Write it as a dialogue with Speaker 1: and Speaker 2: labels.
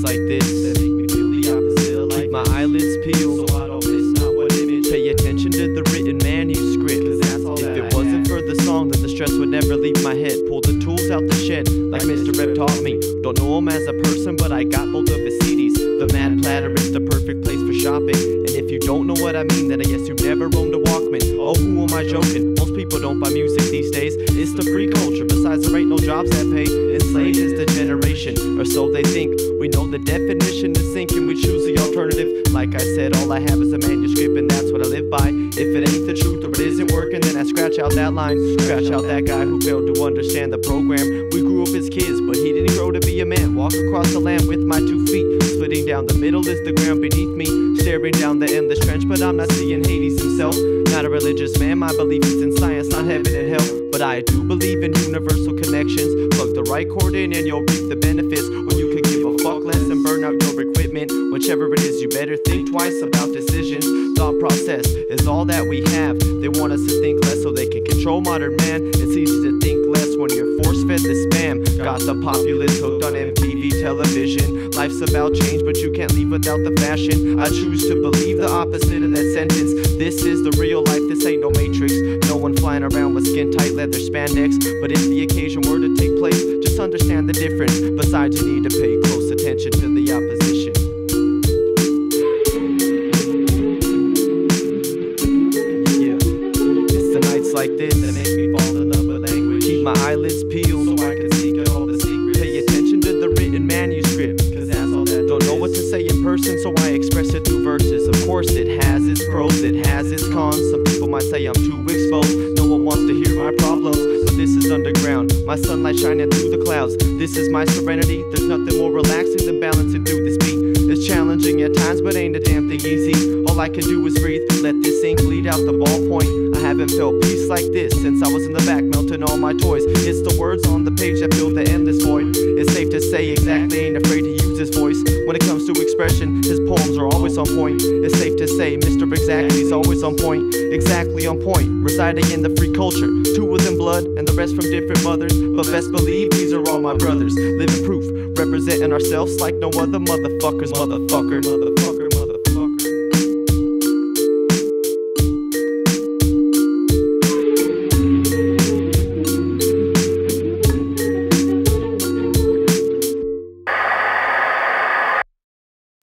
Speaker 1: Like this that make me feel the opposite of life. Keep my eyelids peeled so I don't miss not one image. Pay attention to the written manuscript, cause that's all that if it wasn't for the song, then the stress would never leave my head. Pull the tools out the shed, like Mr. Rep taught me. Don't know him as a person, but I got both of his CDs. The Mad Platter is the perfect place for shopping. And if you don't know what I mean, then I guess you've never owned a Walkman. Oh, who am I joking? Most people don't buy music these days. It's the free culture, besides there ain't no jobs that pay. Enslaved is the generation, or so they think. We know the definition is sinking, we choose the alternative. Like I said, all I have is a manuscript, and that's what I live by. If it ain't the truth or it isn't working, then I scratch out that line. Scratch out that guy who failed to understand the program. We grew up as kids, but he didn't grow to be a man. Walk across the land with my 2 feet. Splitting down the middle is the ground beneath me. Staring down the endless trench, but I'm not seeing Hades himself. Not a religious man, my belief is in science, not heaven and hell. But I do believe in universal connections. Plug the right chord in and you'll reap the benefits. Or you could give a fuck less and burn out your equipment. Whichever it is, you better think twice about decisions. Thought process is all that we have. They want us to think less so they can control modern man. It's easy to think less when you're force-fed the spam. Got the populace hooked on MTV television. Life's about change, but you can't leave without the fashion. I choose to believe the opposite of that sentence. This is the real life, this ain't no Matrix. No one flying around with skin-tight leather spandex. But if the occasion were to take place, just understand the difference. Besides, you need to pay close attention to the opposition. Like this that make me fall in love with language. Keep my eyelids peeled so I can seek out all the secrets. Pay attention to the written manuscript, cause that's all that don't know what to say in person, so I express it through verses. Of course it has its pros, it has its cons. Some people might say I'm too exposed. No one wants to hear my problems, but this is underground. My sunlight shining through the clouds. This is my serenity. There's nothing more relaxing than balancing through this beat. It's challenging at times, but ain't a damn thing easy. All I can do is breathe, let this ink bleed out the ballpoint. I haven't felt peace like this since I was in the back melting all my toys. It's the words on the page that fill the endless void. It's safe to say exactly ain't afraid to use his voice. When it comes to expression, his poems are always on point. It's safe to say Mr. Exactly's always on point. Exactly on point, residing in the free culture. 2 within blood and the rest from different mothers. But best believe these are all my brothers. Living proof, representing ourselves like no other motherfuckers. Motherfucker.